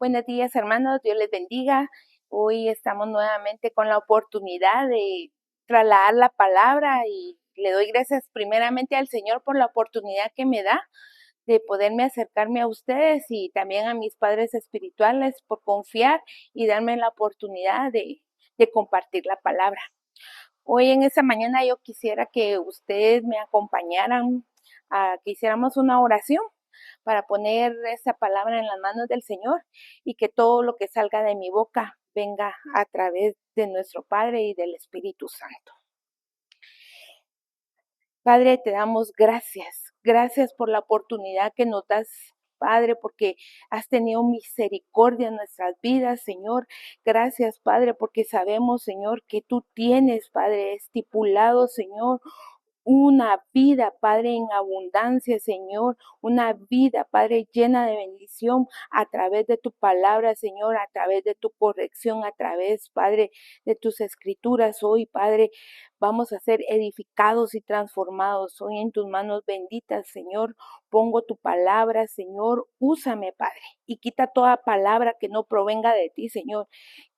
Buenos días, hermanos. Dios les bendiga. Hoy estamos nuevamente con la oportunidad de trasladar la palabra y le doy gracias primeramente al Señor por la oportunidad que me da de poderme acercarme a ustedes y también a mis padres espirituales por confiar y darme la oportunidad de compartir la palabra. Hoy en esta mañana yo quisiera que ustedes me acompañaran a que hiciéramos una oración para poner esa palabra en las manos del Señor y que todo lo que salga de mi boca venga a través de nuestro Padre y del Espíritu Santo. Padre, te damos gracias. Gracias por la oportunidad que nos das, Padre, porque has tenido misericordia en nuestras vidas, Señor. Gracias, Padre, porque sabemos, Señor, que tú tienes, Padre, estipulado, Señor, una vida, Padre, en abundancia, Señor, una vida, Padre, llena de bendición a través de tu palabra, Señor, a través de tu corrección, a través, Padre, de tus escrituras. Hoy, Padre, vamos a ser edificados y transformados. Hoy en tus manos benditas, Señor, pongo tu palabra, Señor, úsame, Padre, y quita toda palabra que no provenga de ti, Señor.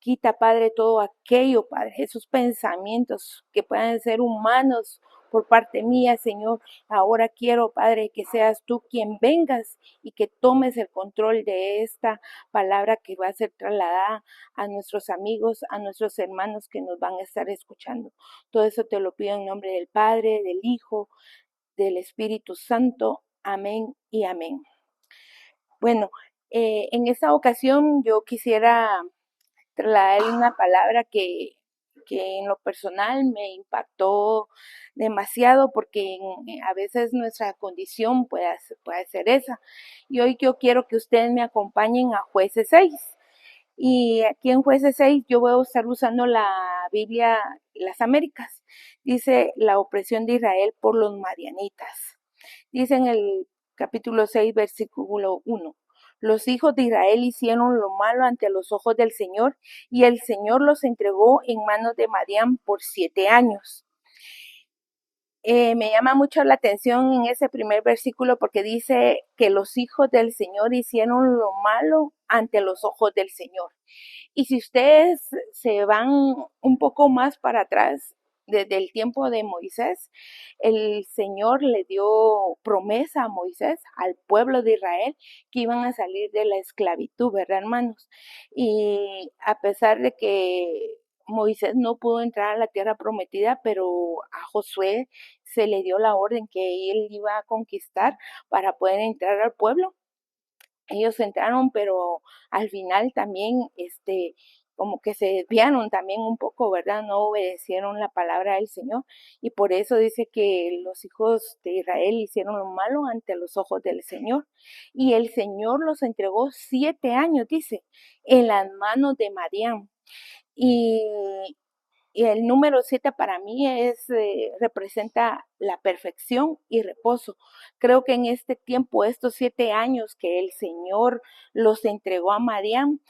Quita, Padre, todo aquello, Padre, esos pensamientos que puedan ser humanos por parte mía, Señor. Ahora quiero, Padre, que seas tú quien vengas y que tomes el control de esta palabra que va a ser trasladada a nuestros amigos, a nuestros hermanos que nos van a estar escuchando. Todo eso te lo pido en nombre del Padre, del Hijo, del Espíritu Santo. Amén y amén. Bueno, en esta ocasión yo quisiera traer una palabra que en lo personal me impactó demasiado porque a veces nuestra condición puede ser esa. Y hoy yo quiero que ustedes me acompañen a Jueces 6. Y aquí en Jueces 6 yo voy a estar usando la Biblia Las Américas. Dice la opresión de Israel por los madianitas. Dice en el capítulo 6, versículo 1. Los hijos de Israel hicieron lo malo ante los ojos del Señor y el Señor los entregó en manos de Madián por 7 años. Me llama mucho la atención en ese primer versículo porque dice que los hijos del Señor hicieron lo malo ante los ojos del Señor. Y si ustedes se van un poco más para atrás, desde el tiempo de Moisés, el Señor le dio promesa a Moisés, al pueblo de Israel, que iban a salir de la esclavitud, ¿verdad, hermanos? Y a pesar de que Moisés no pudo entrar a la tierra prometida, pero a Josué se le dio la orden que él iba a conquistar para poder entrar al pueblo. Ellos entraron, pero al final también, como que se desviaron también un poco, ¿verdad? No obedecieron la palabra del Señor. Y por eso dice que los hijos de Israel hicieron lo malo ante los ojos del Señor. Y el Señor los entregó 7 años, dice, en las manos de Madián. Y, y el número 7 para mí representa la perfección y reposo. Creo que en este tiempo, estos 7 años que el Señor los entregó a Madián,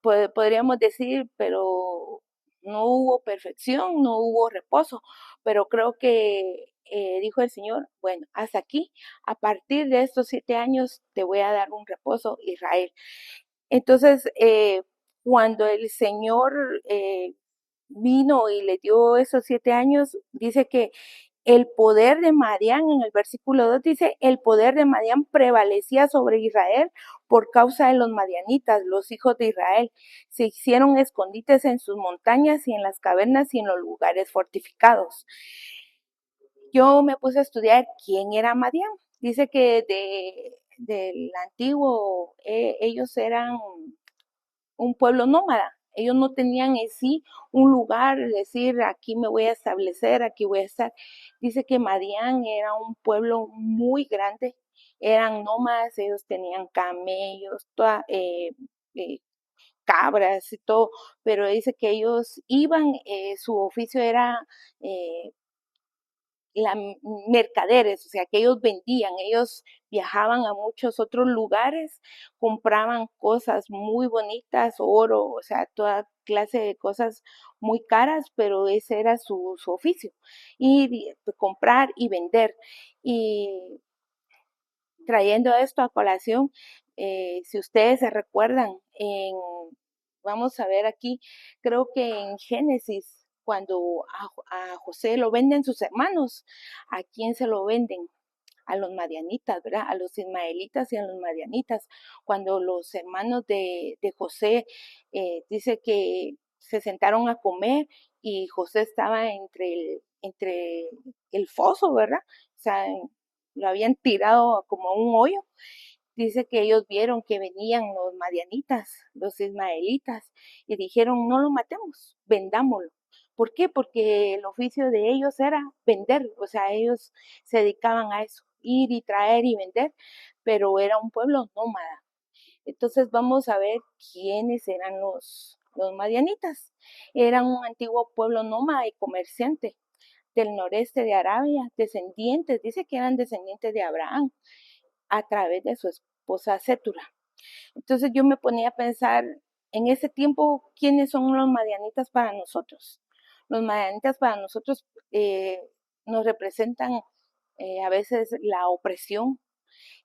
podríamos decir, pero no hubo perfección, no hubo reposo, pero creo que dijo el Señor, bueno, hasta aquí, a partir de estos 7 años te voy a dar un reposo, Israel. Entonces, cuando el Señor vino y le dio esos 7 años, dice que el poder de Madián, en el versículo 2 dice, el poder de Madián prevalecía sobre Israel por causa de los madianitas, los hijos de Israel. Se hicieron escondites en sus montañas y en las cavernas y en los lugares fortificados. Yo me puse a estudiar quién era Madián. Dice que del antiguo, ellos eran un pueblo nómada. Ellos no tenían en sí un lugar, decir, aquí me voy a establecer, aquí voy a estar. Dice que Madián era un pueblo muy grande, eran nómadas, ellos tenían camellos, eh, cabras y todo, pero dice que ellos iban, su oficio era eh, la mercaderes, o sea, que ellos vendían, ellos viajaban a muchos otros lugares, compraban cosas muy bonitas, oro, o sea, toda clase de cosas muy caras, pero ese era su oficio, y comprar y vender. Y trayendo esto a colación, Si ustedes se recuerdan, vamos a ver aquí, creo que en Génesis, cuando a José lo venden sus hermanos, ¿a quién se lo venden? A los madianitas, ¿verdad? A los ismaelitas y a los madianitas. Cuando los hermanos de José dice que se sentaron a comer y José estaba entre el foso, ¿verdad? O sea, lo habían tirado como a un hoyo. Dice que ellos vieron que venían los madianitas, los ismaelitas, y dijeron, no lo matemos, vendámoslo. ¿Por qué? Porque el oficio de ellos era vender, o sea, ellos se dedicaban a eso, ir y traer y vender, pero era un pueblo nómada. Entonces vamos a ver quiénes eran los madianitas. Eran un antiguo pueblo nómada y comerciante del noreste de Arabia, descendientes, dice que eran descendientes de Abraham a través de su esposa Sétura. Entonces yo me ponía a pensar en ese tiempo, ¿quiénes son los madianitas para nosotros? Los madianitas para nosotros nos representan a veces la opresión,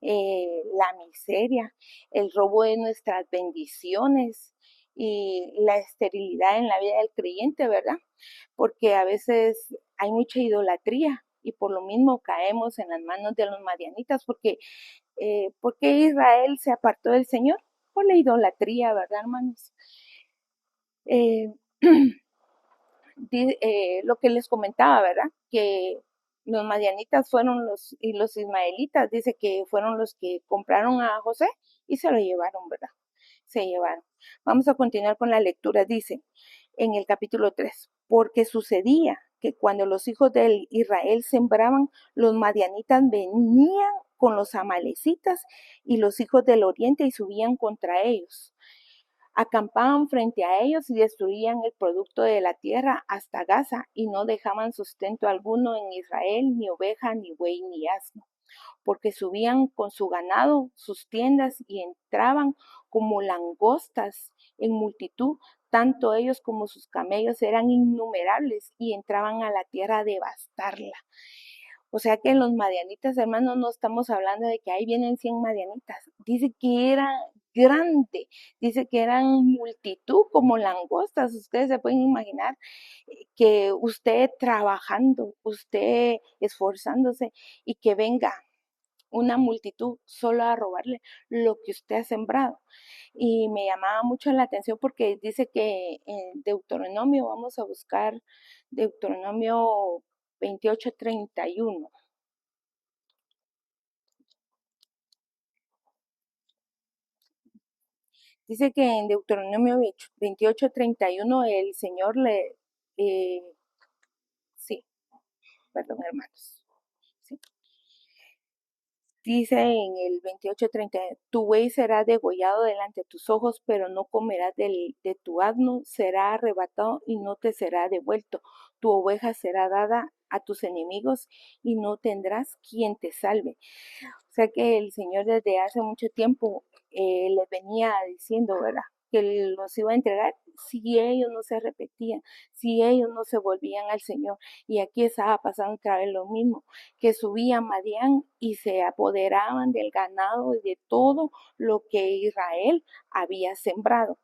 la miseria, el robo de nuestras bendiciones y la esterilidad en la vida del creyente, ¿verdad? Porque a veces hay mucha idolatría y por lo mismo caemos en las manos de los madianitas, porque ¿por qué Israel se apartó del Señor? Por la idolatría, ¿verdad, hermanos? Eh, lo que les comentaba, ¿verdad? Que los madianitas fueron y los ismaelitas, dice que fueron los que compraron a José y se lo llevaron, ¿verdad? Se llevaron. Vamos a continuar con la lectura, dice en el capítulo 3, porque sucedía que cuando los hijos de Israel sembraban, los madianitas venían con los amalecitas y los hijos del oriente y subían contra ellos. Acampaban frente a ellos y destruían el producto de la tierra hasta Gaza y no dejaban sustento alguno en Israel, ni oveja, ni buey, ni asno, porque subían con su ganado, sus tiendas y entraban como langostas en multitud, tanto ellos como sus camellos eran innumerables y entraban a la tierra a devastarla. O sea que en los madianitas, hermanos, no estamos hablando de que ahí vienen 100 madianitas. Dice que era grande, dice que eran multitud como langostas. Ustedes se pueden imaginar que usted trabajando, usted esforzándose y que venga una multitud solo a robarle lo que usted ha sembrado. Y me llamaba mucho la atención porque dice que en Deuteronomio, vamos a buscar Deuteronomio 28:31. Dice que en Deuteronomio 28:31 el Señor eh, sí, perdón hermanos, sí, dice en el 28:30, tu buey será degollado delante de tus ojos, pero no comerás de tu asno, será arrebatado y no te será devuelto. Tu oveja será dada a tus enemigos y no tendrás quien te salve. O sea que el Señor desde hace mucho tiempo les venía diciendo, ¿verdad? Que los iba a entregar si ellos no se repetían, si ellos no se volvían al Señor. Y aquí estaba pasando otra vez lo mismo, que subían Madián y se apoderaban del ganado y de todo lo que Israel había sembrado.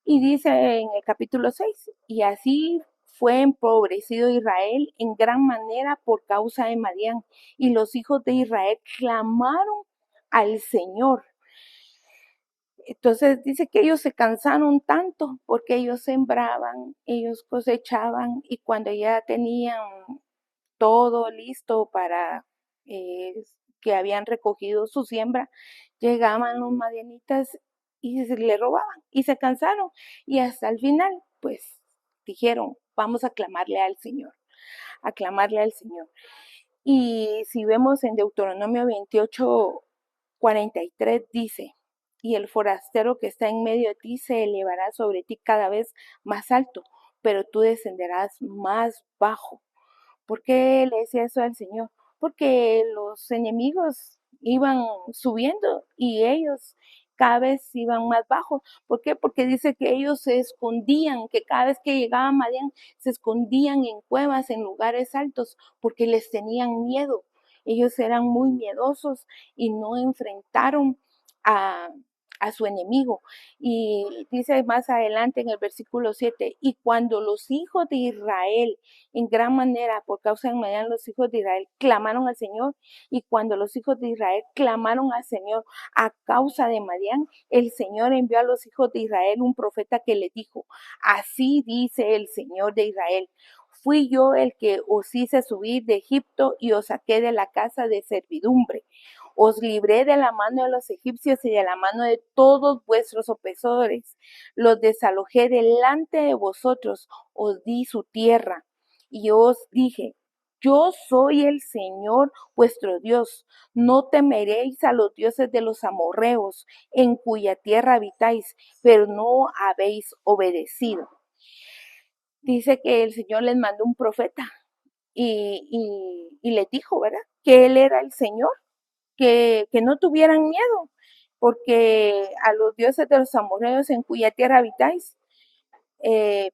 Y dice en el capítulo 6, y así fue empobrecido Israel en gran manera por causa de Madián. Y los hijos de Israel clamaron al Señor. Entonces dice que ellos se cansaron tanto porque ellos sembraban, ellos cosechaban y cuando ya tenían todo listo para que habían recogido su siembra, llegaban los madianitas y se le robaban y se cansaron y hasta el final pues dijeron, vamos a clamarle al Señor, a clamarle al Señor. Y si vemos en Deuteronomio 28:43 dice, y el forastero que está en medio de ti se elevará sobre ti cada vez más alto, pero tú descenderás más bajo. ¿Por qué le decía eso al Señor? Porque los enemigos iban subiendo y ellos cada vez iban más bajos. ¿Por qué? Porque dice que ellos se escondían, que cada vez que llegaba Madián se escondían en cuevas, en lugares altos, porque les tenían miedo. Ellos eran muy miedosos y no enfrentaron a, a su enemigo. Y dice más adelante en el versículo 7, y cuando los hijos de Israel, en gran manera, por causa de Madián, los hijos de Israel clamaron al Señor, y cuando los hijos de Israel clamaron al Señor a causa de Madián, el Señor envió a los hijos de Israel un profeta que les dijo, así dice el Señor de Israel, fui yo el que os hice subir de Egipto y os saqué de la casa de servidumbre. Os libré de la mano de los egipcios y de la mano de todos vuestros opresores. Los desalojé delante de vosotros, os di su tierra. Y os dije, yo soy el Señor vuestro Dios. No temeréis a los dioses de los amorreos, en cuya tierra habitáis, pero no habéis obedecido. Dice que el Señor les mandó un profeta y les dijo, ¿verdad? Que Él era el Señor, que no tuvieran miedo, porque a los dioses de los amorreos en cuya tierra habitáis,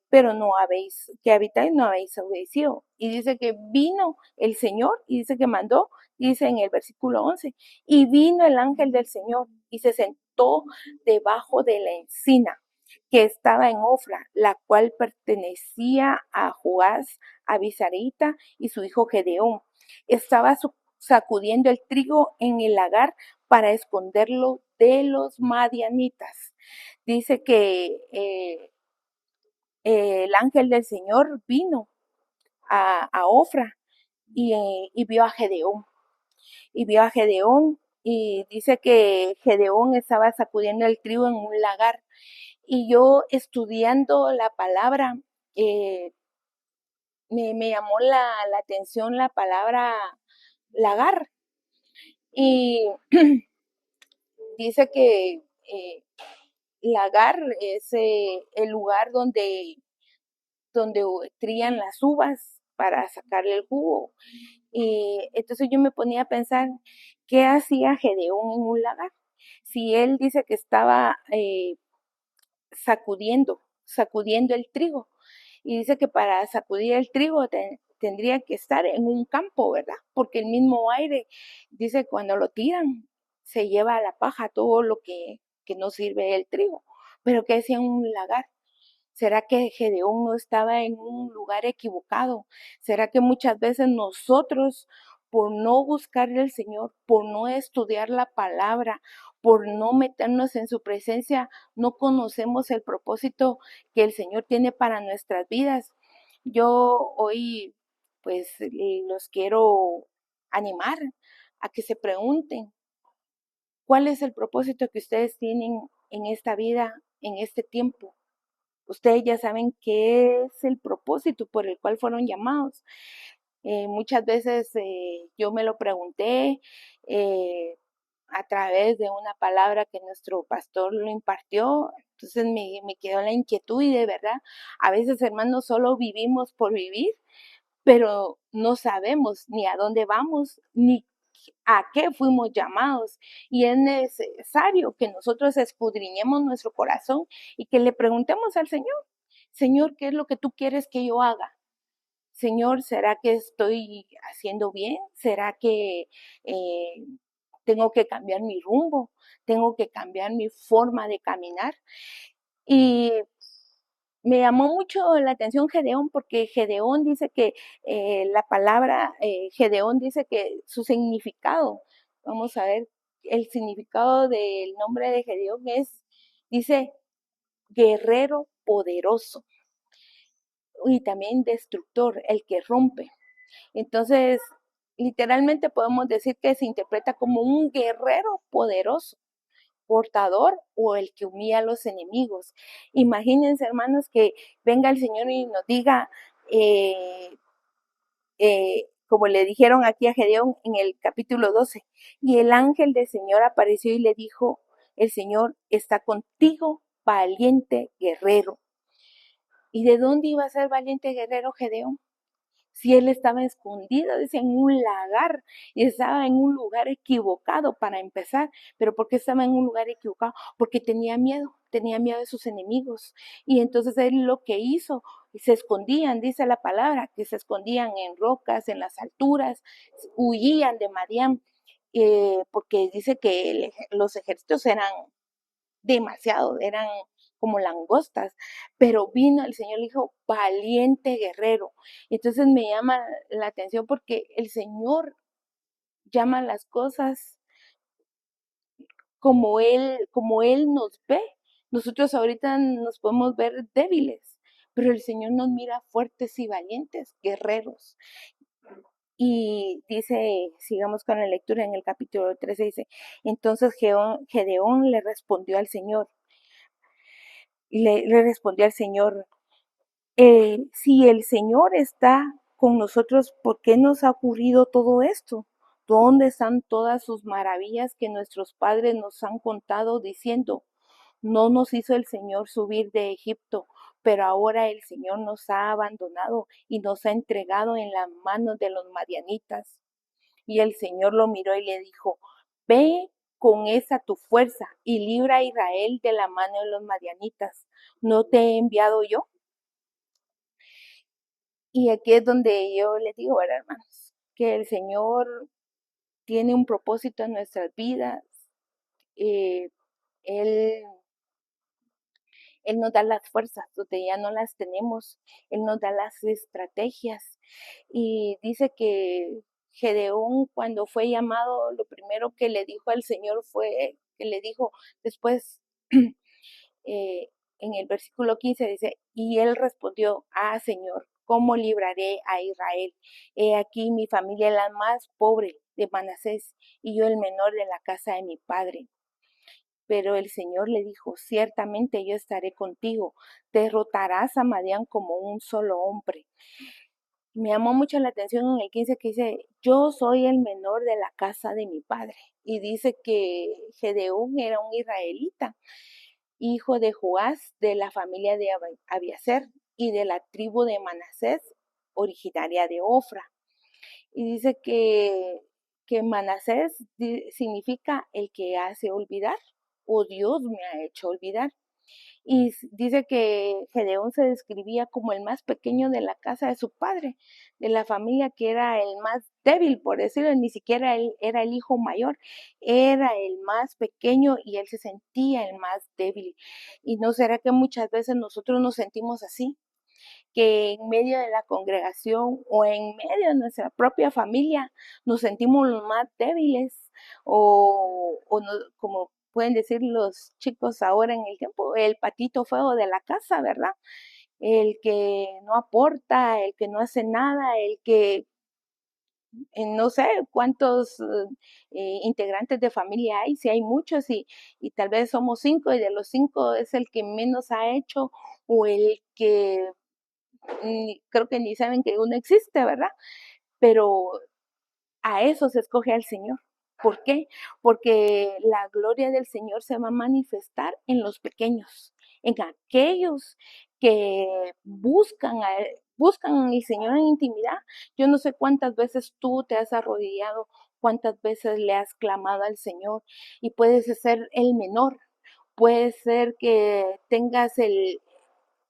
pero no habéis, que habitáis, no habéis obedecido. Y dice que vino el Señor, y dice que mandó, dice en el versículo 11, y vino el ángel del Señor y se sentó debajo de la encina que estaba en Ofra, la cual pertenecía a Joás, a Bizarita y su hijo Gedeón. Estaba sacudiendo el trigo en el lagar para esconderlo de los madianitas. Dice que el ángel del Señor vino a Ofra y vio a Gedeón. Y vio a Gedeón y dice que Gedeón estaba sacudiendo el trigo en un lagar. Y yo estudiando la palabra, eh, me llamó la atención la palabra lagar. Y dice que lagar es el lugar donde trían las uvas para sacarle el jugo. Y entonces yo me ponía a pensar, ¿qué hacía Gedeón en un lagar? Si él dice que estaba sacudiendo el trigo, y dice que para sacudir el trigo tendría que estar en un campo, ¿verdad? Porque el mismo aire, dice, cuando lo tiran, se lleva a la paja todo lo que no sirve el trigo. Pero ¿qué hacía en un lagar? ¿Será que Gedeón no estaba en un lugar equivocado? ¿Será que muchas veces nosotros, por no buscarle al Señor, por no estudiar la palabra, por no meternos en su presencia, no conocemos el propósito que el Señor tiene para nuestras vidas? Yo hoy, pues, los quiero animar a que se pregunten, ¿cuál es el propósito que ustedes tienen en esta vida, en este tiempo? Ustedes ya saben qué es el propósito por el cual fueron llamados. Muchas veces yo me lo pregunté a través de una palabra que nuestro pastor lo impartió. Entonces me quedó la inquietud y de verdad, a veces hermanos solo vivimos por vivir, pero no sabemos ni a dónde vamos, ni a qué fuimos llamados. Y es necesario que nosotros escudriñemos nuestro corazón y que le preguntemos al Señor, Señor, ¿qué es lo que tú quieres que yo haga? Señor, ¿será que estoy haciendo bien? ¿Será que tengo que cambiar mi rumbo? ¿Tengo que cambiar mi forma de caminar? Y me llamó mucho la atención Gedeón porque Gedeón dice que la palabra Gedeón dice que su significado, vamos a ver, el significado del nombre de Gedeón dice, guerrero poderoso y también destructor, el que rompe. Entonces, literalmente podemos decir que se interpreta como un guerrero poderoso, portador o el que humilla a los enemigos. Imagínense, hermanos, que venga el Señor y nos diga, como le dijeron aquí a Gedeón en el capítulo 12, y el ángel del Señor apareció y le dijo, el Señor está contigo, valiente guerrero. ¿Y de dónde iba a ser valiente guerrero Gedeón? Si él estaba escondido, dice, en un lagar y estaba en un lugar equivocado para empezar. ¿Pero por qué estaba en un lugar equivocado? Porque tenía miedo de sus enemigos. Y entonces él lo que hizo, se escondían, dice la palabra, que se escondían en rocas, en las alturas, huían de Madián. porque dice que los ejércitos eran demasiado, eran como langostas, pero vino el Señor, le dijo, valiente guerrero. Entonces me llama la atención porque el Señor llama las cosas como Él nos ve. Nosotros ahorita nos podemos ver débiles, pero el Señor nos mira fuertes y valientes, guerreros. Y dice, sigamos con la lectura en el capítulo 13, dice, entonces Gedeón le respondió al Señor, le respondió al Señor, si el Señor está con nosotros, ¿por qué nos ha ocurrido todo esto? ¿Dónde están todas sus maravillas que nuestros padres nos han contado diciendo, no nos hizo el Señor subir de Egipto, pero ahora el Señor nos ha abandonado y nos ha entregado en las manos de los madianitas? Y el Señor lo miró y le dijo, ve con esa tu fuerza y libra a Israel de la mano de los madianitas. ¿No te he enviado yo? Y aquí es donde yo les digo, ¿verdad, hermanos? Que el Señor tiene un propósito en nuestras vidas. Eh, él, él nos da las fuerzas donde ya no las tenemos. Él nos da las estrategias. Y dice que Gedeón, cuando fue llamado, lo primero que le dijo al Señor fue que le dijo después, eh, en el versículo 15 dice, y él respondió, Señor, ¿cómo libraré a Israel? He aquí mi familia es la más pobre de Manasés y yo el menor de la casa de mi padre. Pero el Señor le dijo, ciertamente yo estaré contigo, derrotarás a Madián como un solo hombre. Me llamó mucho la atención en el 15 que dice, yo soy el menor de la casa de mi padre. Y dice que Gedeón era un israelita, hijo de Joás, de la familia de Abiaser y de la tribu de Manasés, originaria de Ofra. Y dice que Manasés significa el que hace olvidar, o Dios me ha hecho olvidar. Y dice que Gedeón se describía como el más pequeño de la casa de su padre, de la familia, que era el más débil, por decirlo, ni siquiera él era el hijo mayor, era el más pequeño y él se sentía el más débil. ¿Y no será que muchas veces nosotros nos sentimos así? Que en medio de la congregación o en medio de nuestra propia familia nos sentimos los más débiles o no, como pueden decir los chicos ahora en el tiempo, el patito feo de la casa, ¿verdad? El que no aporta, el que no hace nada, el que no sé cuántos integrantes de familia hay, si hay muchos y tal vez somos 5 y de los 5 es el que menos ha hecho o el que creo que ni saben que uno existe, ¿verdad? Pero a eso se escoge al Señor. ¿Por qué? Porque la gloria del Señor se va a manifestar en los pequeños, en aquellos que buscan al Señor en intimidad. Yo no sé cuántas veces tú te has arrodillado, cuántas veces le has clamado al Señor y puedes ser el menor, puede ser que tengas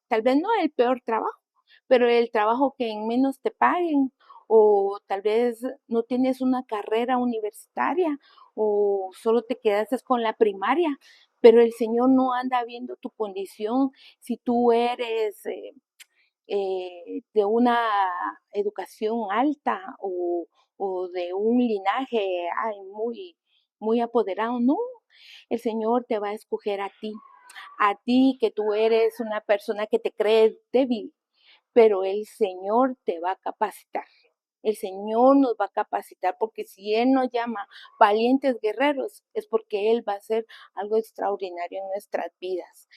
tal vez no el peor trabajo, pero el trabajo que en menos te paguen, o tal vez no tienes una carrera universitaria, o solo te quedaste con la primaria, pero el Señor no anda viendo tu condición, si tú eres de una educación alta o de un linaje muy apoderado, no, el Señor te va a escoger a ti que tú eres una persona que te crees débil, pero el Señor te va a capacitar. El Señor nos va a capacitar porque si Él nos llama valientes guerreros es porque Él va a hacer algo extraordinario en nuestras vidas.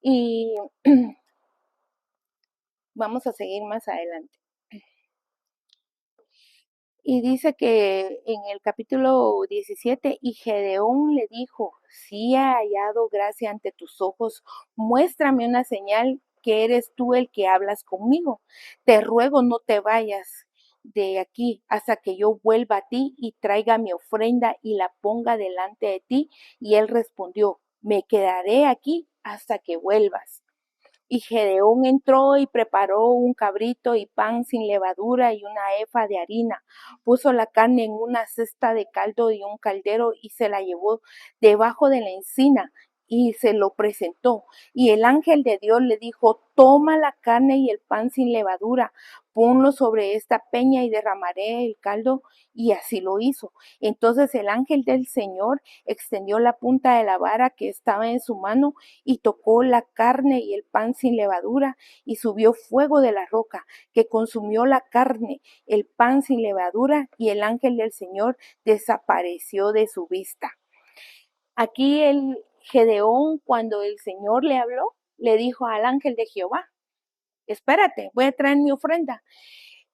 Y vamos a seguir más adelante. Y dice que en el capítulo 17, y Gedeón le dijo, si he hallado gracia ante tus ojos, muéstrame una señal que eres tú el que hablas conmigo. Te ruego no te vayas de aquí hasta que yo vuelva a ti y traiga mi ofrenda y la ponga delante de ti. Y él respondió, me quedaré aquí hasta que vuelvas. Y Gedeón entró y preparó un cabrito y pan sin levadura y una efa de harina. Puso la carne en una cesta de caldo y un caldero y se la llevó debajo de la encina y se lo presentó. Y el ángel de Dios le dijo, toma la carne y el pan sin levadura, ponlo sobre esta peña y derramaré el caldo. Y así lo hizo. Entonces el ángel del Señor extendió la punta de la vara que estaba en su mano y tocó la carne y el pan sin levadura y subió fuego de la roca que consumió la carne, el pan sin levadura y el ángel del Señor desapareció de su vista. Aquí el Gedeón, cuando el Señor le habló, le dijo al ángel de Jehová, espérate, voy a traer mi ofrenda.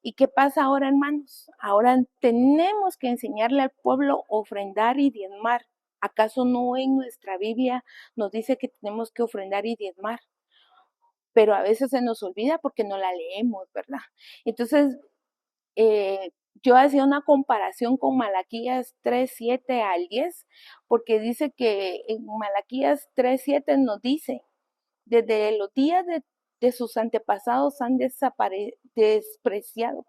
¿Y qué pasa ahora, hermanos? Ahora tenemos que enseñarle al pueblo a ofrendar y diezmar. ¿Acaso no en nuestra Biblia nos dice que tenemos que ofrendar y diezmar? Pero a veces se nos olvida porque no la leemos, ¿verdad? Entonces, yo hacía una comparación con Malaquías 3:7 al 10, porque dice que en Malaquías 3:7 nos dice, desde los días de sus antepasados han despreciado,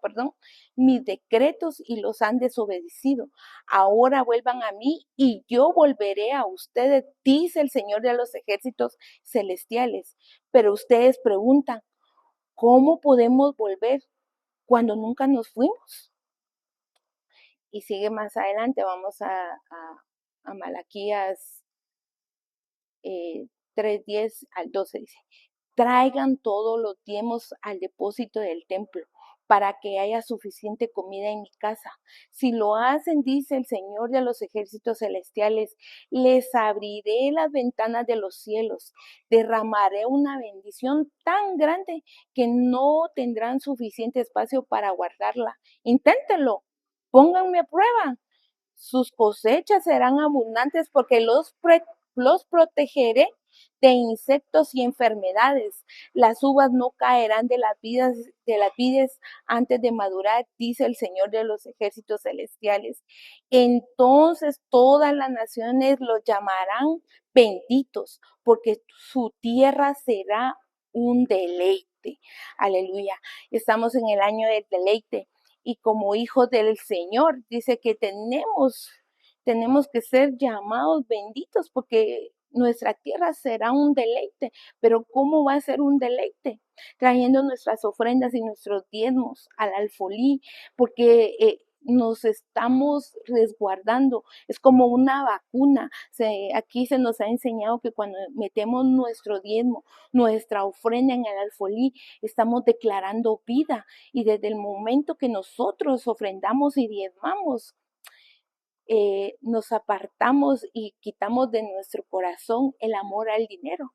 mis decretos y los han desobedecido. Ahora vuelvan a mí y yo volveré a ustedes, dice el Señor de los ejércitos celestiales. Pero ustedes preguntan, ¿cómo podemos volver cuando nunca nos fuimos? Y sigue más adelante, vamos a Malaquías 3:10 al 12, dice, traigan todos los diezmos al depósito del templo para que haya suficiente comida en mi casa. Si lo hacen, dice el Señor de los ejércitos celestiales, les abriré las ventanas de los cielos, derramaré una bendición tan grande que no tendrán suficiente espacio para guardarla. Inténtenlo, pónganme a prueba. Sus cosechas serán abundantes porque los protegeré de insectos y enfermedades. Las uvas no caerán de las vides antes de madurar, dice el Señor de los ejércitos celestiales. Entonces todas las naciones los llamarán benditos, porque su tierra será un deleite. Aleluya. Estamos en el año del deleite y como hijos del Señor, dice que tenemos que ser llamados benditos porque nuestra tierra será un deleite. Pero ¿cómo va a ser un deleite? Trayendo nuestras ofrendas y nuestros diezmos al alfolí, porque nos estamos resguardando. Es como una vacuna. Aquí se nos ha enseñado que cuando metemos nuestro diezmo, nuestra ofrenda en el alfolí, estamos declarando vida. Y desde el momento que nosotros ofrendamos y diezmamos, nos apartamos y quitamos de nuestro corazón el amor al dinero,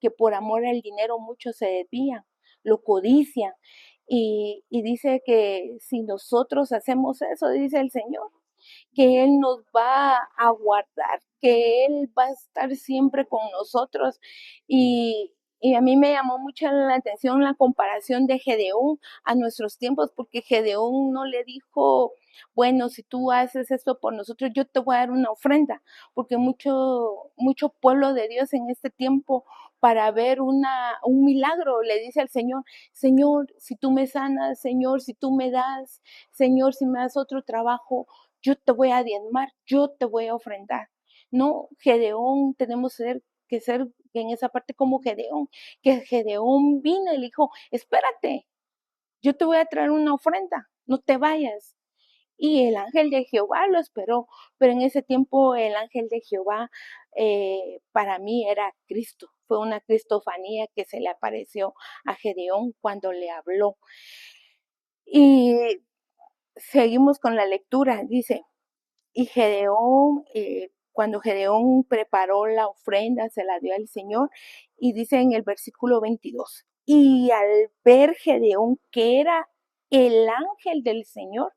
que por amor al dinero muchos se desvían, lo codician. Y dice que si nosotros hacemos eso, dice el Señor, que Él nos va a guardar, que Él va a estar siempre con nosotros. Y a mí me llamó mucho la atención la comparación de Gedeón a nuestros tiempos, porque Gedeón no le dijo, bueno, si tú haces esto por nosotros, yo te voy a dar una ofrenda, porque mucho pueblo de Dios en este tiempo, para ver un milagro, le dice al Señor, Señor, si tú me sanas, Señor, si tú me das, Señor, si me das otro trabajo, yo te voy a diezmar, yo te voy a ofrendar. No, Gedeón, tenemos que ser en esa parte como Gedeón, que Gedeón vino y le dijo, espérate, yo te voy a traer una ofrenda, no te vayas. Y el ángel de Jehová lo esperó, pero en ese tiempo el ángel de Jehová para mí era Cristo, fue una cristofanía que se le apareció a Gedeón cuando le habló. Y seguimos con la lectura, dice, y Gedeón, cuando Gedeón preparó la ofrenda, se la dio al Señor, y dice en el versículo 22, y al ver Gedeón que era el ángel del Señor,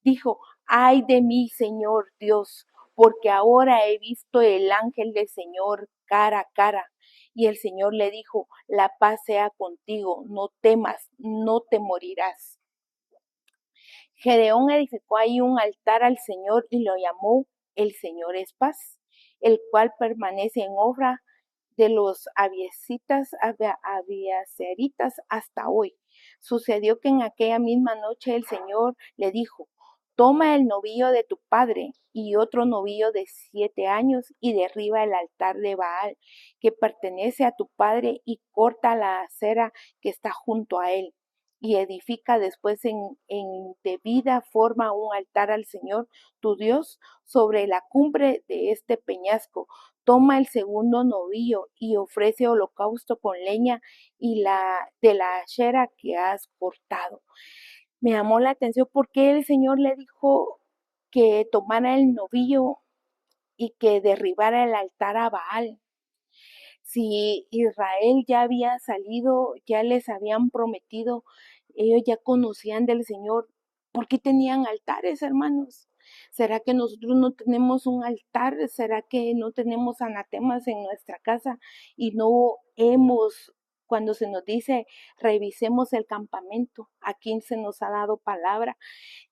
dijo, ay de mí, Señor Dios, porque ahora he visto el ángel del Señor cara a cara. Y el Señor le dijo, la paz sea contigo, no temas, no te morirás. Gedeón edificó ahí un altar al Señor y lo llamó El Señor es paz, el cual permanece en obra de los abiaseritas hasta hoy. Sucedió que en aquella misma noche el Señor le dijo: toma el novillo de tu padre y otro novillo de 7 años y derriba el altar de Baal que pertenece a tu padre y corta la acera que está junto a él y edifica después en debida forma un altar al Señor tu Dios sobre la cumbre de este peñasco. Toma el segundo novillo y ofrece holocausto con leña y de la ashera que has cortado. Me llamó la atención porque el Señor le dijo que tomara el novillo y que derribara el altar a Baal. Si Israel ya había salido, ya les habían prometido, ellos ya conocían del Señor, ¿por qué tenían altares, hermanos? ¿Será que nosotros no tenemos un altar? ¿Será que no tenemos anatemas en nuestra casa y no hemos, cuando se nos dice revisemos el campamento, aquí se nos ha dado palabra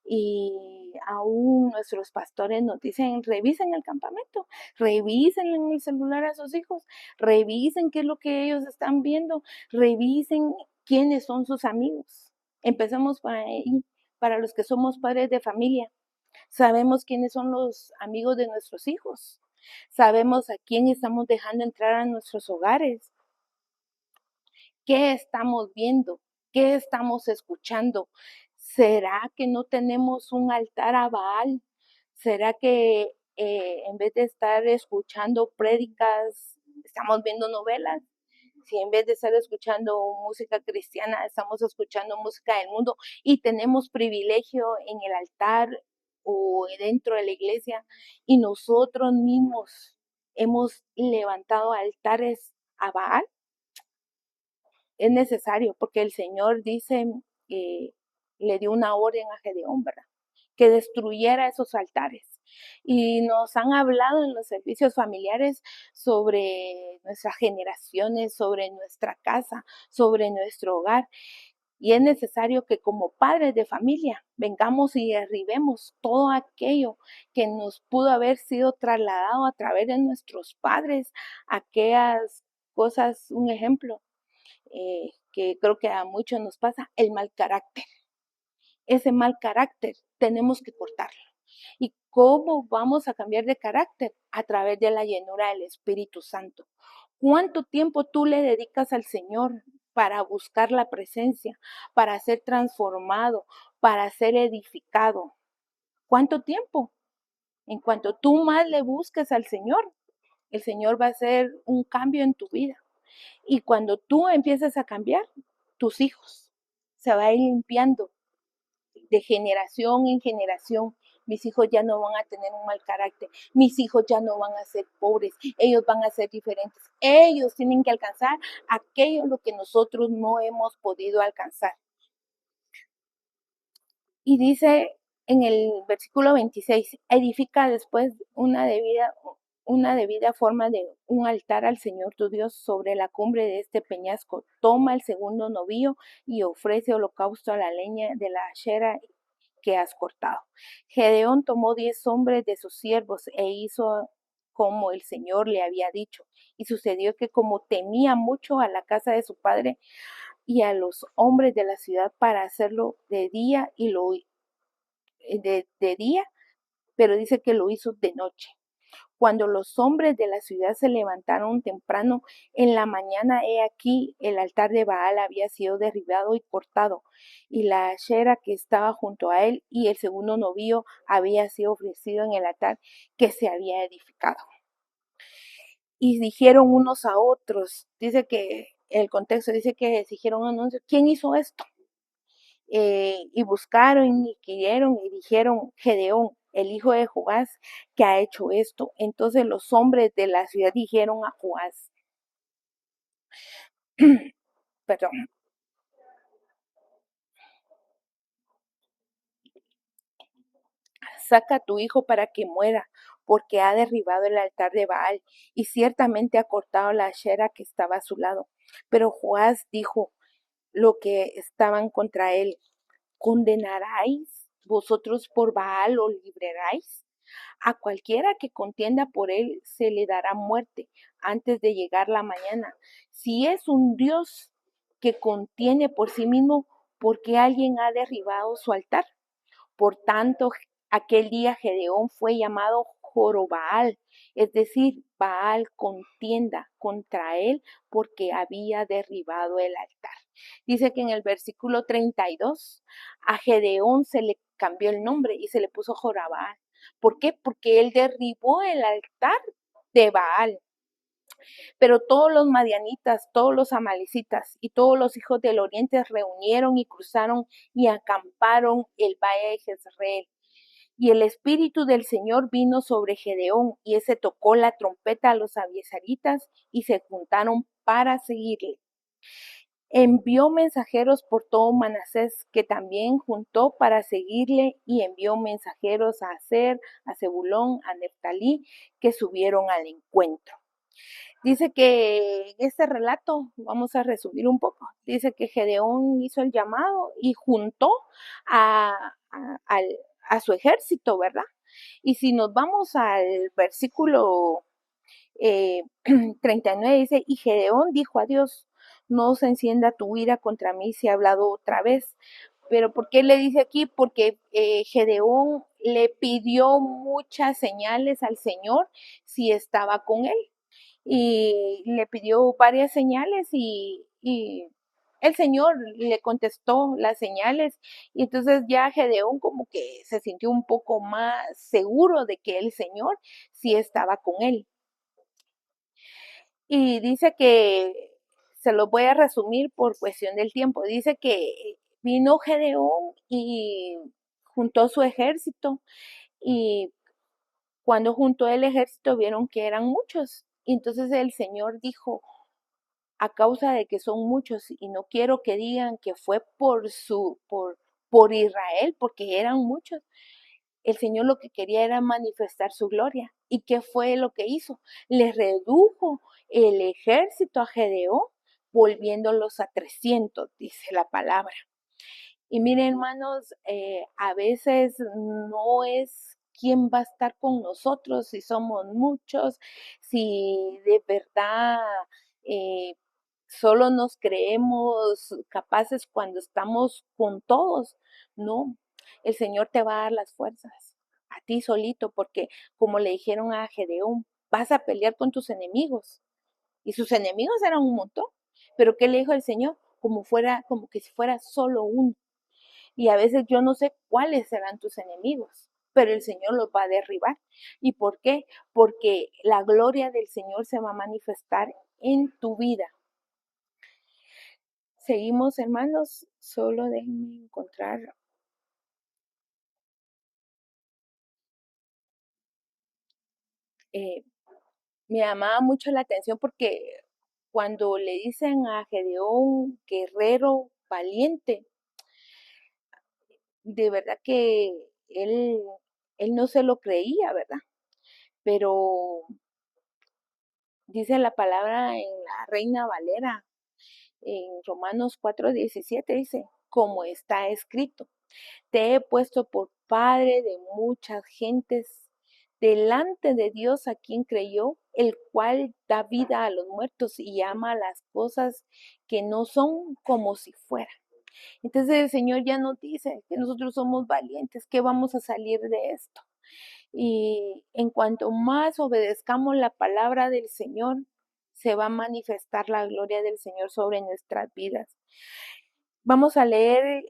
y aún nuestros pastores nos dicen, revisen el campamento, revisen en el celular a sus hijos, revisen qué es lo que ellos están viendo, revisen quiénes son sus amigos. Empecemos por ahí, para los que somos padres de familia. Sabemos quiénes son los amigos de nuestros hijos. Sabemos a quién estamos dejando entrar a nuestros hogares. ¿Qué estamos viendo? ¿Qué estamos escuchando? ¿Será que no tenemos un altar a Baal? ¿Será que en vez de estar escuchando prédicas, estamos viendo novelas? Si en vez de estar escuchando música cristiana, estamos escuchando música del mundo y tenemos privilegio en el altar o dentro de la iglesia y nosotros mismos hemos levantado altares a Baal, es necesario porque el Señor dice, le dio una orden a Gedeón, ¿verdad? Que destruyera esos altares. Y nos han hablado en los servicios familiares sobre nuestras generaciones, sobre nuestra casa, sobre nuestro hogar. Y es necesario que como padres de familia vengamos y derribemos todo aquello que nos pudo haber sido trasladado a través de nuestros padres, aquellas cosas, un ejemplo, que creo que a muchos nos pasa, el mal carácter. Ese mal carácter tenemos que cortarlo. ¿Y cómo vamos a cambiar de carácter? A través de la llenura del Espíritu Santo. ¿Cuánto tiempo tú le dedicas al Señor para buscar la presencia, para ser transformado, para ser edificado? ¿Cuánto tiempo? En cuanto tú más le busques al Señor, el Señor va a hacer un cambio en tu vida. Y cuando tú empiezas a cambiar, tus hijos se va a ir limpiando de generación en generación. Mis hijos ya no van a tener un mal carácter, mis hijos ya no van a ser pobres, ellos van a ser diferentes. Ellos tienen que alcanzar aquello lo que nosotros no hemos podido alcanzar. Y dice en el versículo 26, edifica después una debida forma de un altar al Señor tu Dios sobre la cumbre de este peñasco. Toma el segundo novillo y ofrece holocausto a la leña de la ashera que has cortado. Gedeón tomó 10 hombres de sus siervos e hizo como el Señor le había dicho. Y sucedió que como temía mucho a la casa de su padre y a los hombres de la ciudad para hacerlo de día y de día, pero dice que lo hizo de noche. Cuando los hombres de la ciudad se levantaron temprano en la mañana, he aquí el altar de Baal había sido derribado y cortado, y la ashera que estaba junto a él y el segundo novillo había sido ofrecido en el altar que se había edificado. Y dijeron unos a otros, dice que el contexto dice que dijeron unos, ¿quién hizo esto? Y buscaron y querieron y dijeron, Gedeón, el hijo de Joás, que ha hecho esto. Entonces los hombres de la ciudad dijeron a Joás, perdón, saca a tu hijo para que muera, porque ha derribado el altar de Baal y ciertamente ha cortado la ashera que estaba a su lado. Pero Joás dijo lo que estaban contra él, ¿condenaráis vosotros por Baal o libraráis? A cualquiera que contienda por él se le dará muerte antes de llegar la mañana. Si es un Dios que contiene por sí mismo, ¿por qué alguien ha derribado su altar? Por tanto, aquel día Gedeón fue llamado Jorobaal, es decir, Baal contienda contra él porque había derribado el altar. Dice que en el versículo 32 a Gedeón se le cambió el nombre y se le puso Jorabal. ¿Por qué? Porque él derribó el altar de Baal. Pero todos los madianitas, todos los amalecitas y todos los hijos del oriente reunieron y cruzaron y acamparon el valle de Jezreel. Y el espíritu del Señor vino sobre Gedeón, y ese tocó la trompeta a los abiesaritas y se juntaron para seguirle. Envió mensajeros por todo Manasés, que también juntó para seguirle, y envió mensajeros a Aser, a Zebulón, a Neftalí, que subieron al encuentro. Dice que en este relato, vamos a resumir un poco, dice que Gedeón hizo el llamado y juntó a, a, a su ejército, ¿verdad? Y si nos vamos al versículo 39, dice, y Gedeón dijo a Dios, no se encienda tu ira contra mí si he hablado otra vez. Pero ¿por qué le dice aquí? Porque Gedeón le pidió muchas señales al Señor si estaba con él y le pidió varias señales y el Señor le contestó las señales y entonces ya Gedeón como que se sintió un poco más seguro de que el Señor sí estaba con él. Y dice que, se lo voy a resumir por cuestión del tiempo, dice que vino Gedeón y juntó su ejército y cuando juntó el ejército vieron que eran muchos. Y entonces el Señor dijo, a causa de que son muchos y no quiero que digan que fue por Israel, porque eran muchos. El Señor lo que quería era manifestar su gloria. ¿Y qué fue lo que hizo? Le redujo el ejército a Gedeón, volviéndolos a 300, dice la palabra. Y miren, hermanos, a veces no es quién va a estar con nosotros, si somos muchos, si de verdad eh, solo nos creemos capaces cuando estamos con todos. No, el Señor te va a dar las fuerzas, a ti solito, porque como le dijeron a Gedeón, vas a pelear con tus enemigos. Y sus enemigos eran un montón. Pero ¿qué le dijo el Señor? Como que si fuera solo uno. Y a veces yo no sé cuáles serán tus enemigos, pero el Señor los va a derribar. ¿Y por qué? Porque la gloria del Señor se va a manifestar en tu vida. Seguimos, hermanos, solo déjenme encontrar. Eh, Me llamaba mucho la atención porque cuando le dicen a Gedeón, guerrero valiente, de verdad que él, él no se lo creía, ¿verdad? Pero dice la palabra en la Reina Valera, en Romanos 4:17, dice, como está escrito, te he puesto por padre de muchas gentes delante de Dios a quien creyó, el cual da vida a los muertos y ama las cosas que no son como si fueran. Entonces el Señor ya nos dice que nosotros somos valientes, que vamos a salir de esto. Y en cuanto más obedezcamos la palabra del Señor, se va a manifestar la gloria del Señor sobre nuestras vidas. Vamos a leer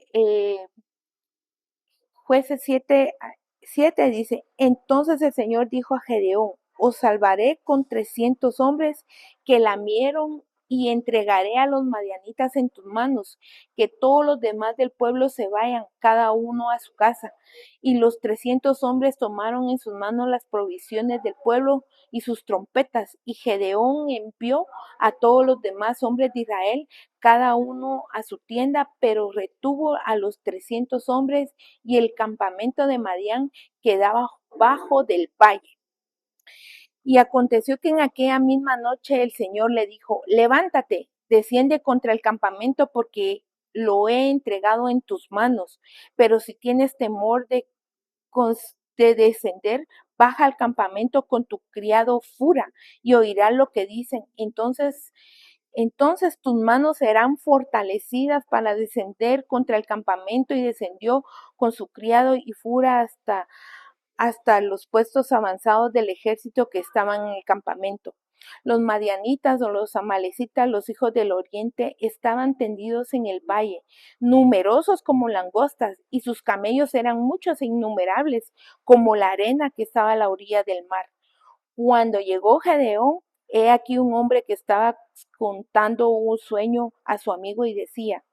Jueces 7 dice, entonces el Señor dijo a Gedeón, os salvaré con 300 hombres que lamieron y entregaré a los madianitas en tus manos, que todos los demás del pueblo se vayan, cada uno a su casa. Y los 300 hombres tomaron en sus manos las provisiones del pueblo y sus trompetas, y Gedeón envió a todos los demás hombres de Israel, cada uno a su tienda, pero retuvo a los 300 hombres y el campamento de Madián quedaba bajo del valle. Y aconteció que en aquella misma noche el Señor le dijo, levántate, desciende contra el campamento porque lo he entregado en tus manos. Pero si tienes temor de descender, baja al campamento con tu criado Fura y oirás lo que dicen. Entonces tus manos serán fortalecidas para descender contra el campamento. Y descendió con su criado y Fura hasta los puestos avanzados del ejército que estaban en el campamento. Los madianitas o los amalecitas, los hijos del oriente, estaban tendidos en el valle, numerosos como langostas, y sus camellos eran muchos e innumerables, como la arena que estaba a la orilla del mar. Cuando llegó Gedeón, he aquí un hombre que estaba contando un sueño a su amigo y decía: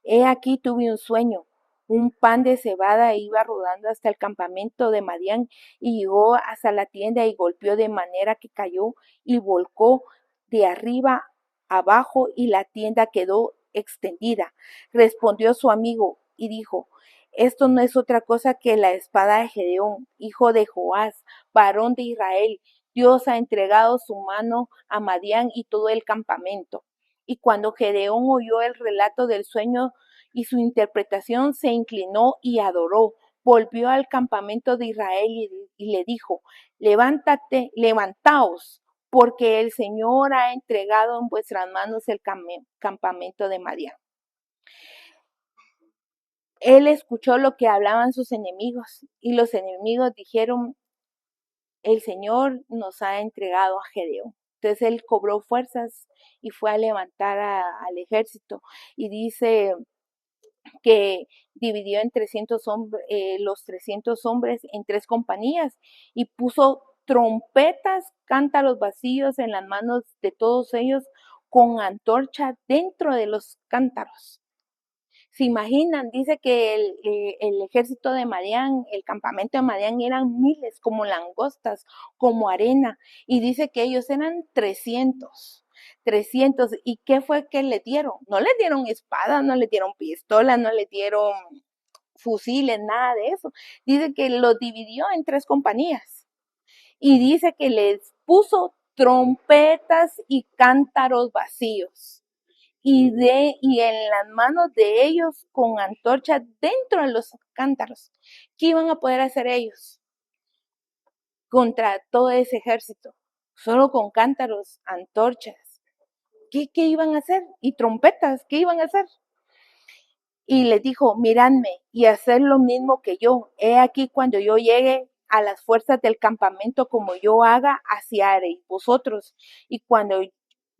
He aquí tuve un sueño. Un pan de cebada iba rodando hasta el campamento de Madián y llegó hasta la tienda y golpeó de manera que cayó y volcó de arriba abajo y la tienda quedó extendida. Respondió su amigo y dijo: Esto no es otra cosa que la espada de Gedeón, hijo de Joás, varón de Israel. Dios ha entregado su mano a Madián y todo el campamento. Y cuando Gedeón oyó el relato del sueño y su interpretación, se inclinó y adoró. Volvió al campamento de Israel y le dijo: Levántate, levantaos, porque el Señor ha entregado en vuestras manos el campamento de Madián. Él escuchó lo que hablaban sus enemigos, y los enemigos dijeron: El Señor nos ha entregado a Gedeón. Entonces él cobró fuerzas y fue a levantar al ejército. Y dice que dividió en 300 los 300 hombres en 3 compañías y puso trompetas, cántaros vacíos en las manos de todos ellos, con antorcha dentro de los cántaros. Se imaginan, dice que el ejército de Madián, el campamento de Madián, eran miles, como langostas, como arena, y dice que ellos eran 300. ¿Y qué fue que le dieron? No le dieron espadas, no le dieron pistolas, no le dieron fusiles, nada de eso. Dice que los dividió en 3 compañías y dice que les puso trompetas y cántaros vacíos. Y en las manos de ellos con antorchas dentro de los cántaros. ¿Qué iban a poder hacer ellos contra todo ese ejército? Solo con cántaros, antorchas. ¿Qué iban a hacer? Y trompetas, ¿qué iban a hacer? Y les dijo: miradme y hacer lo mismo que yo. He aquí cuando yo llegue a las fuerzas del campamento, como yo haga, así haréis vosotros. Y cuando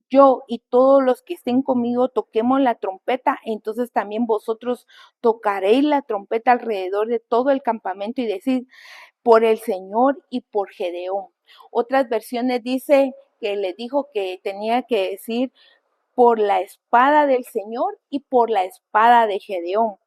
yo y todos los que estén conmigo toquemos la trompeta, entonces también vosotros tocaréis la trompeta alrededor de todo el campamento y decid: por el Señor y por Gedeón. Otras versiones dice que le dijo que tenía que decir: por la espada del Señor y por la espada de Gedeón.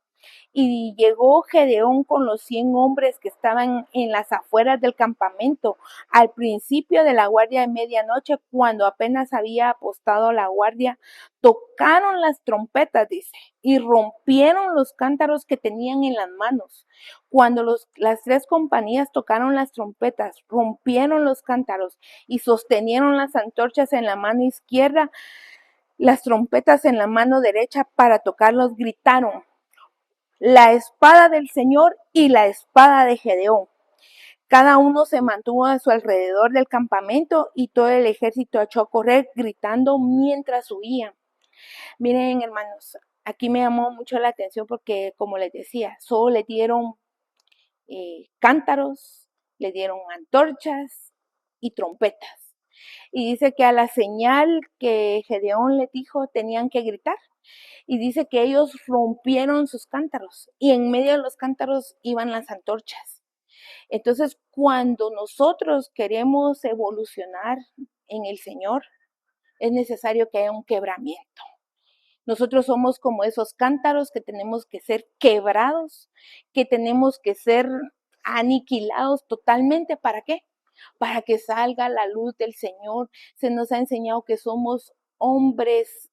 Y llegó Gedeón con los 100 hombres que estaban en las afueras del campamento al principio de la guardia de medianoche, cuando apenas había apostado la guardia. Tocaron las trompetas, dice, y rompieron los cántaros que tenían en las manos. Cuando las 3 compañías tocaron las trompetas, rompieron los cántaros y sostenieron las antorchas en la mano izquierda, las trompetas en la mano derecha para tocarlos, gritaron: la espada del Señor y la espada de Gedeón. Cada uno se mantuvo a su alrededor del campamento y todo el ejército echó a correr gritando mientras huían. Miren, hermanos, aquí me llamó mucho la atención porque, como les decía, solo le dieron cántaros, le dieron antorchas y trompetas. Y dice que a la señal que Gedeón les dijo tenían que gritar. Y dice que ellos rompieron sus cántaros y en medio de los cántaros iban las antorchas. Entonces, cuando nosotros queremos evolucionar en el Señor, es necesario que haya un quebramiento. Nosotros somos como esos cántaros que tenemos que ser quebrados, que tenemos que ser aniquilados totalmente. ¿Para qué? Para que salga la luz del Señor. Se nos ha enseñado que somos hombres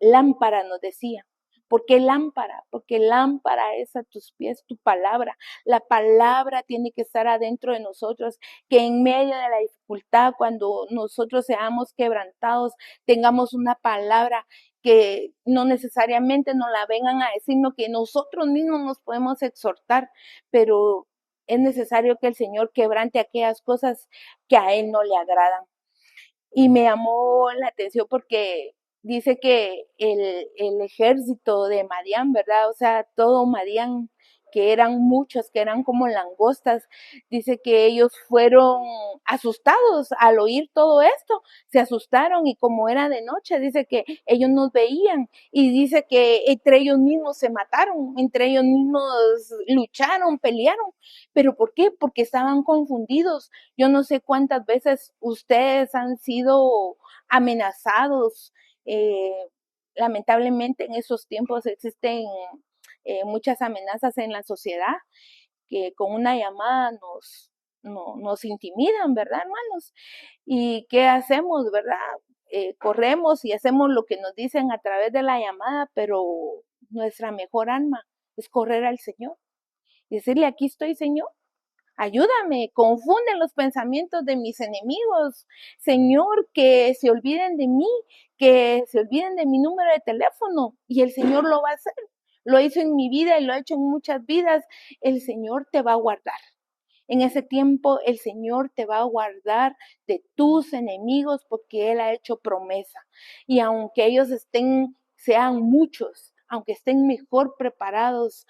lámpara, nos decía. ¿Por qué lámpara? Porque lámpara es a tus pies tu palabra. La palabra tiene que estar adentro de nosotros, que en medio de la dificultad, cuando nosotros seamos quebrantados, tengamos una palabra que no necesariamente nos la vengan a decir, sino que nosotros mismos nos podemos exhortar, pero Es necesario que el Señor quebrante aquellas cosas que a Él no le agradan. Y me llamó la atención porque dice que el ejército de Madián, ¿verdad? O sea, todo Madián, que eran muchos, que eran como langostas, dice que ellos fueron asustados al oír todo esto, se asustaron y como era de noche, dice que ellos nos veían y dice que entre ellos mismos se mataron, entre ellos mismos lucharon, pelearon. ¿Pero por qué? Porque estaban confundidos. Yo no sé cuántas veces ustedes han sido amenazados. Eh, Lamentablemente en esos tiempos existen muchas amenazas en la sociedad que con una llamada nos intimidan, ¿verdad, hermanos? ¿Y qué hacemos, verdad? Corremos y hacemos lo que nos dicen a través de la llamada, pero nuestra mejor arma es correr al Señor y decirle, aquí estoy, Señor. Ayúdame, confunden los pensamientos de mis enemigos. Señor, que se olviden de mí, que se olviden de mi número de teléfono. Y el Señor lo va a hacer. Lo hizo en mi vida y lo ha hecho en muchas vidas. El Señor te va a guardar. En ese tiempo el Señor te va a guardar de tus enemigos porque Él ha hecho promesa. Y aunque ellos sean muchos, aunque estén mejor preparados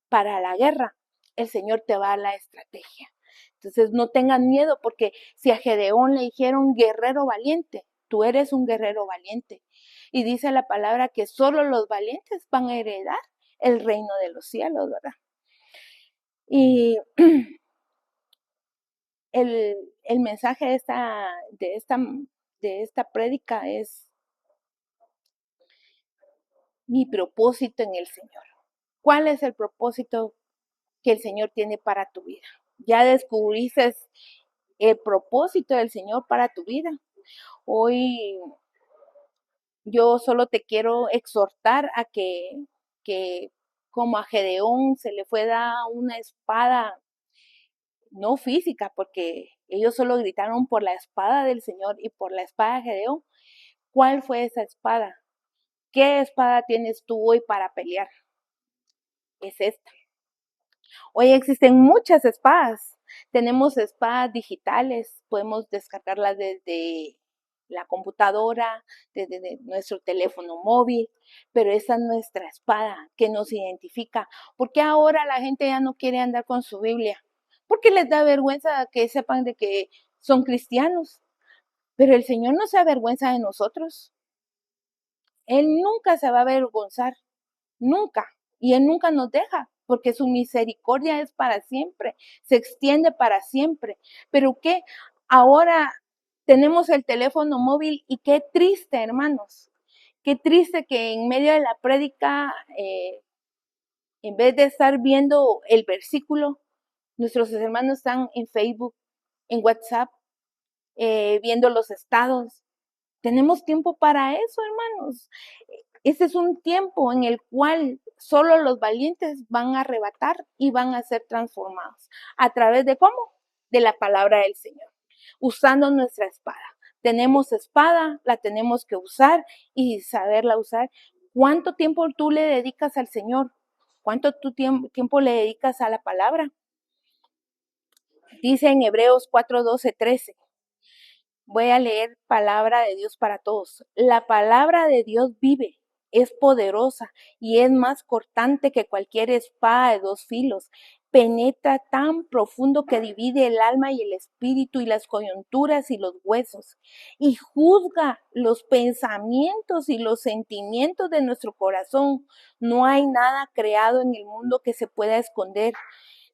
para la guerra, el Señor te va a dar la estrategia. Entonces no tengan miedo porque si a Gedeón le dijeron guerrero valiente, tú eres un guerrero valiente. Y dice la palabra que solo los valientes van a heredar el reino de los cielos, ¿verdad? Y el mensaje de esta prédica es mi propósito en el Señor. ¿Cuál es el propósito que el Señor tiene para tu vida? ¿Ya descubriste el propósito del Señor para tu vida? Hoy yo solo te quiero exhortar a que como a Gedeón se le fue dada una espada, no física, porque ellos solo gritaron por la espada del Señor y por la espada de Gedeón. ¿Cuál fue esa espada? ¿Qué espada tienes tú hoy para pelear? Es esta. Hoy existen muchas espadas. Tenemos espadas digitales, podemos descargarlas desde la computadora, desde nuestro teléfono móvil, pero esa es nuestra espada que nos identifica. ¿Por qué ahora la gente ya no quiere andar con su Biblia? Porque les da vergüenza que sepan de que son cristianos. Pero el Señor no se avergüenza de nosotros. Él nunca se va a avergonzar, nunca. Y Él nunca nos deja, porque su misericordia es para siempre, se extiende para siempre. Pero qué, ahora tenemos el teléfono móvil y qué triste, hermanos. Qué triste que en medio de la prédica, en vez de estar viendo el versículo, nuestros hermanos están en Facebook, en WhatsApp, viendo los estados. Tenemos tiempo para eso, hermanos. Ese es un tiempo en el cual solo los valientes van a arrebatar y van a ser transformados. ¿A través de cómo? De la palabra del Señor. Usando nuestra espada. Tenemos espada, la tenemos que usar y saberla usar. ¿Cuánto tiempo tú le dedicas al Señor? ¿Cuánto tiempo le dedicas a la palabra? Dice en Hebreos 4, 12, 13. Voy a leer palabra de Dios para todos. La palabra de Dios vive, es poderosa y es más cortante que cualquier espada de dos filos. Penetra tan profundo que divide el alma y el espíritu y las coyunturas y los huesos y juzga los pensamientos y los sentimientos de nuestro corazón. No hay nada creado en el mundo que se pueda esconder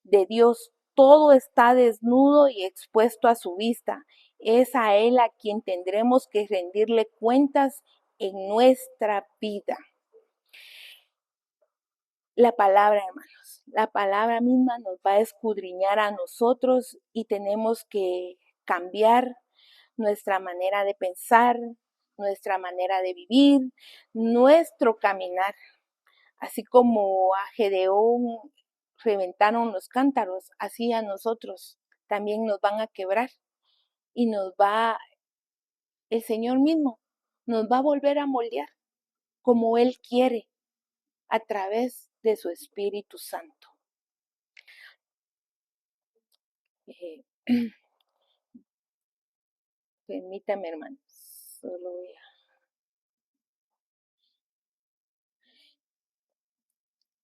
de Dios. Todo está desnudo y expuesto a su vista. Es a Él a quien tendremos que rendirle cuentas en nuestra vida. La palabra, hermanos, la palabra misma nos va a escudriñar a nosotros y tenemos que cambiar nuestra manera de pensar, nuestra manera de vivir, nuestro caminar. Así como a Gedeón reventaron los cántaros, así a nosotros también nos van a quebrar y el Señor mismo nos va a volver a moldear como Él quiere a través de su Espíritu Santo. Eh, Permítame, hermanos. Solo voy a...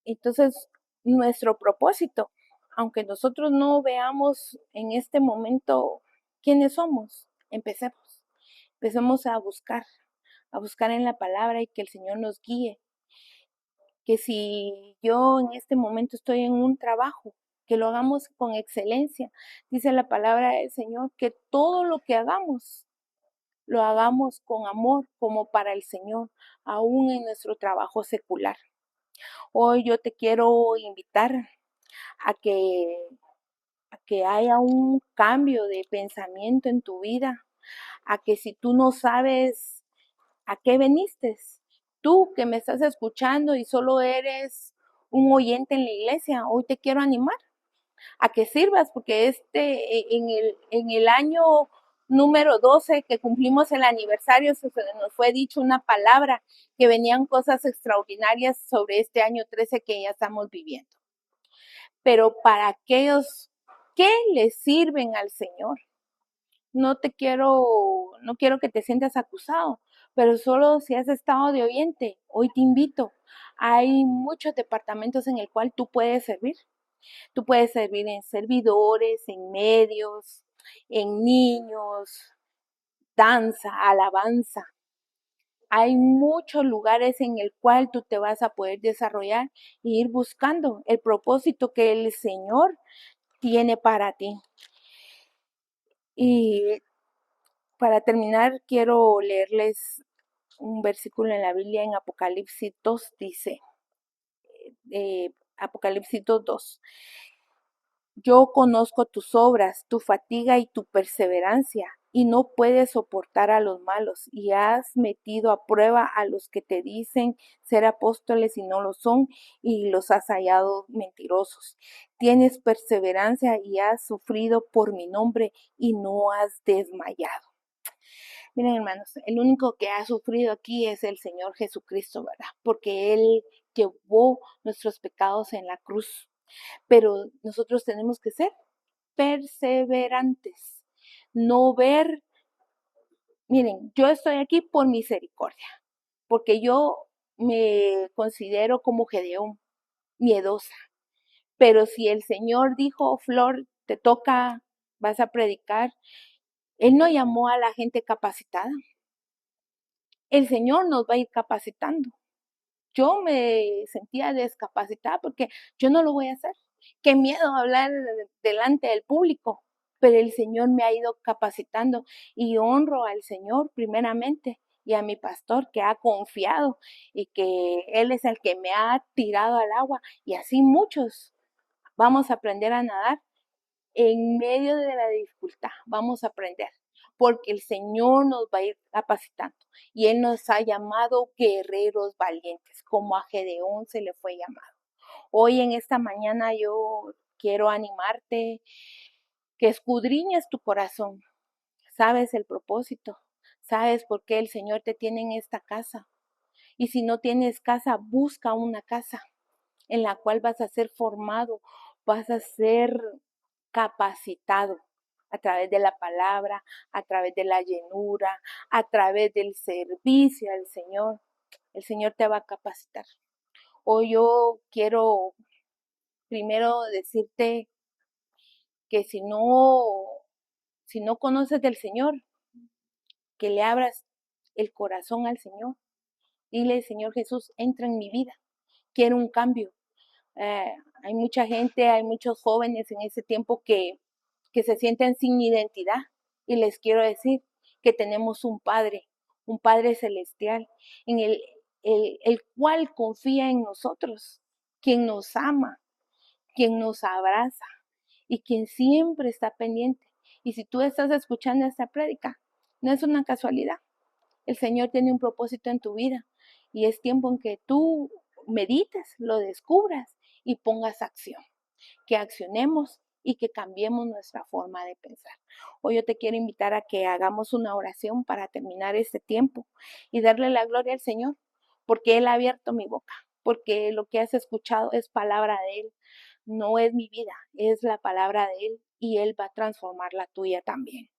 Entonces, nuestro propósito, aunque nosotros no veamos en este momento quiénes somos, empecemos. Empecemos a buscar en la palabra y que el Señor nos guíe. Que si yo en este momento estoy en un trabajo, que lo hagamos con excelencia. Dice la palabra del Señor que todo lo que hagamos, lo hagamos con amor como para el Señor, aún en nuestro trabajo secular. Hoy yo te quiero invitar a que, a que haya un cambio de pensamiento en tu vida, a que si tú no sabes a qué veniste, tú que me estás escuchando y solo eres un oyente en la iglesia, hoy te quiero animar a que sirvas, porque en el año número 12 que cumplimos el aniversario, se nos fue dicho una palabra que venían cosas extraordinarias sobre este año 13 que ya estamos viviendo. Pero para aquellos que le sirven al Señor, no quiero que te sientas acusado, pero solo si has estado de oyente, hoy te invito. Hay muchos departamentos en el cual tú puedes servir. Tú puedes servir en servidores, en medios, en niños, danza, alabanza. Hay muchos lugares en el cual tú te vas a poder desarrollar e ir buscando el propósito que el Señor tiene para ti. Y para terminar, quiero leerles un versículo en la Biblia en Apocalipsis 2, dice, Apocalipsis 2, yo conozco tus obras, tu fatiga y tu perseverancia, y no puedes soportar a los malos, y has metido a prueba a los que te dicen ser apóstoles y no lo son, y los has hallado mentirosos. Tienes perseverancia y has sufrido por mi nombre y no has desmayado. Miren, hermanos, el único que ha sufrido aquí es el Señor Jesucristo, ¿verdad? Porque Él llevó nuestros pecados en la cruz. Pero nosotros tenemos que ser perseverantes. No ver, miren, yo estoy aquí por misericordia, porque yo me considero como Gedeón, miedosa. Pero si el Señor dijo, Flor, te toca, vas a predicar, Él no llamó a la gente capacitada. El Señor nos va a ir capacitando. Yo me sentía descapacitada porque yo no lo voy a hacer. Qué miedo hablar delante del público, pero el Señor me ha ido capacitando y honro al Señor primeramente y a mi pastor que ha confiado y que Él es el que me ha tirado al agua y así muchos vamos a aprender a nadar en medio de la dificultad, vamos a aprender, porque el Señor nos va a ir capacitando y Él nos ha llamado guerreros valientes, como a Gedeón se le fue llamado. Hoy en esta mañana yo quiero animarte que escudriñes tu corazón. Sabes el propósito, sabes por qué el Señor te tiene en esta casa. Y si no tienes casa, busca una casa en la cual vas a ser formado, vas a ser capacitado a través de la palabra, a través de la llenura, a través del servicio al Señor. El Señor te va a capacitar. Hoy yo quiero primero decirte que si no conoces del Señor, que le abras el corazón al Señor. Dile, Señor Jesús, entra en mi vida. Quiero un cambio. Hay mucha gente, hay muchos jóvenes en ese tiempo que se sienten sin identidad. Y les quiero decir que tenemos un Padre celestial, en el cual confía en nosotros, quien nos ama, quien nos abraza y quien siempre está pendiente. Y si tú estás escuchando esta prédica, no es una casualidad. El Señor tiene un propósito en tu vida y es tiempo en que tú medites, lo descubras y pongas acción. Que accionemos y que cambiemos nuestra forma de pensar. Hoy yo te quiero invitar a que hagamos una oración para terminar este tiempo y darle la gloria al Señor, porque Él ha abierto mi boca, porque lo que has escuchado es palabra de Él, no es mi vida, es la palabra de Él y Él va a transformar la tuya también.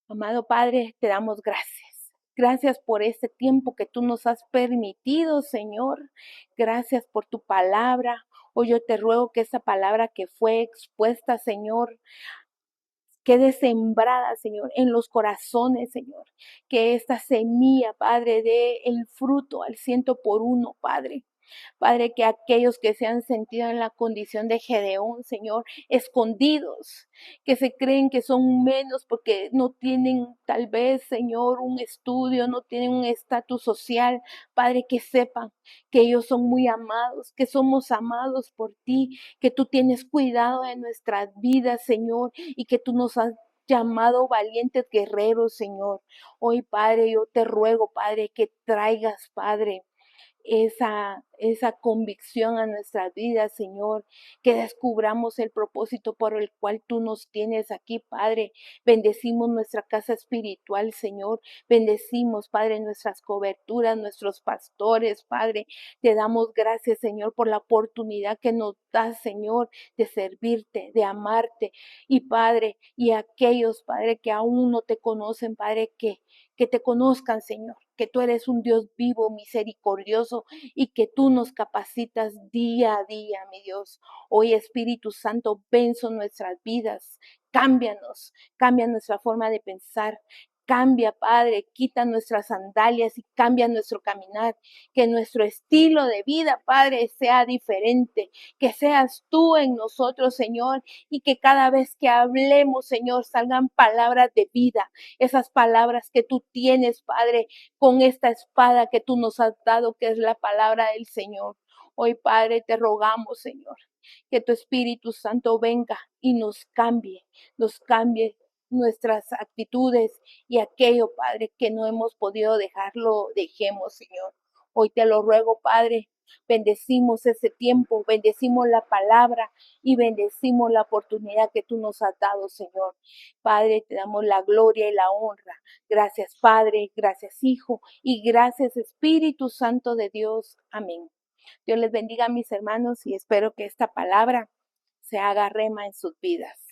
Amado Padre, te damos gracias. Gracias por este tiempo que tú nos has permitido, Señor. Gracias por tu palabra. Hoy yo te ruego que esa palabra que fue expuesta, Señor, quede sembrada, Señor, en los corazones, Señor. Que esta semilla, Padre, dé el fruto al 100 por 1, Padre. Padre, que aquellos que se han sentido en la condición de Gedeón, Señor, escondidos, que se creen que son menos porque no tienen tal vez, Señor, un estudio, no tienen un estatus social, Padre, que sepan que ellos son muy amados, que somos amados por ti, que tú tienes cuidado de nuestras vidas, Señor, y que tú nos has llamado valientes guerreros, Señor. Hoy, Padre, yo te ruego, Padre, que traigas, Padre, esa convicción a nuestras vidas, Señor, que descubramos el propósito por el cual tú nos tienes aquí, Padre. Bendecimos nuestra casa espiritual, Señor. Bendecimos, Padre, nuestras coberturas, nuestros pastores, Padre. Te damos gracias, Señor, por la oportunidad que nos das, Señor, de servirte, de amarte. Y, Padre, y aquellos, Padre, que aún no te conocen, Padre, que te conozcan, Señor, que tú eres un Dios vivo, misericordioso y que tú nos capacitas día a día, mi Dios. Hoy, Espíritu Santo, ven sobre nuestras vidas, cámbianos, cambia nuestra forma de pensar. Cambia, Padre, quita nuestras sandalias y cambia nuestro caminar. Que nuestro estilo de vida, Padre, sea diferente. Que seas tú en nosotros, Señor, y que cada vez que hablemos, Señor, salgan palabras de vida. Esas palabras que tú tienes, Padre, con esta espada que tú nos has dado, que es la palabra del Señor. Hoy, Padre, te rogamos, Señor, que tu Espíritu Santo venga y nos cambie nuestras actitudes y aquello, Padre, que no hemos podido dejarlo, dejemos, Señor. Hoy te lo ruego, Padre, bendecimos ese tiempo, bendecimos la palabra y bendecimos la oportunidad que tú nos has dado, Señor. Padre, te damos la gloria y la honra. Gracias, Padre, gracias, Hijo, y gracias, Espíritu Santo de Dios. Amén. Dios les bendiga a mis hermanos y espero que esta palabra se haga rema en sus vidas.